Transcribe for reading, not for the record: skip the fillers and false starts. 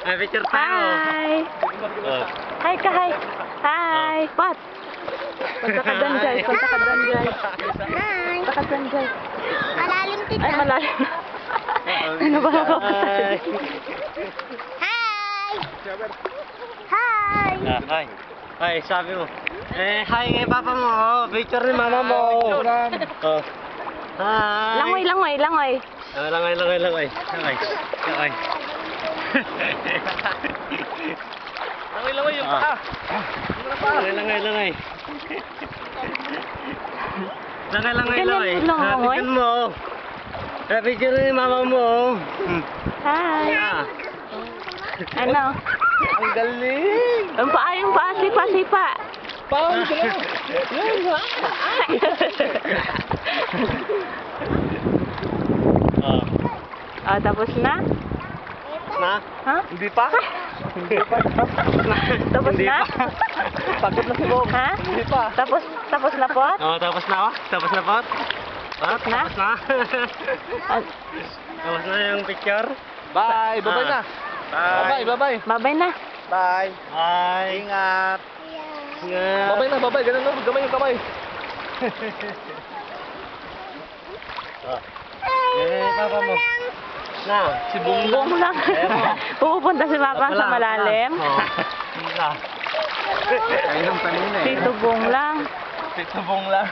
Ay, picture tayo. Hi! Oh. Hi ka, hi! Hi! What? Punta ka dyan, guys. Punta ka dyan, guys. Hi. Punta ka dyan, guys. Malalim tita. Ay, malalim. Ano ba ako? Hi. Hi. Hi. Ah, hi. Hi, sabi mo. Eh, hi kay papa mo. Oh, picture ni mama mo. Oh. Hi. Langoy, langoy, langoy. Ah, langay. Langay. Langay yung paa. Langay. Langay. Ganyan lang, langoy. Tignan mo. Eh, picture ni mama mo. Hi! Ah. Ano? Ang galing. Yung paa, sipa. Pao, Oh. Oh, tapos na? Na? Ha? Hindi pa? Tapos Hindi na? pa. Pagod na si Bong. Ha? Hindi pa. Tapos na po? Oh, tapos na ba? Tapos na po? Tapos na? Tapos na? Ah, Tapos na yung picture? Bye! Bye-bye na! Bye. Bye-bye! Babay na. Bye! Bye. Ingat! Ingat. Bye-bye na! Bye-bye! Ganun na! Gamay yung kamay! Oh. Eh, papa mo. Na, si Bong Buong lang. Pupunta si Papa sa malalim. Oh. Na. Kayo ng kanina Tito Bong lang. Tito Bong lang.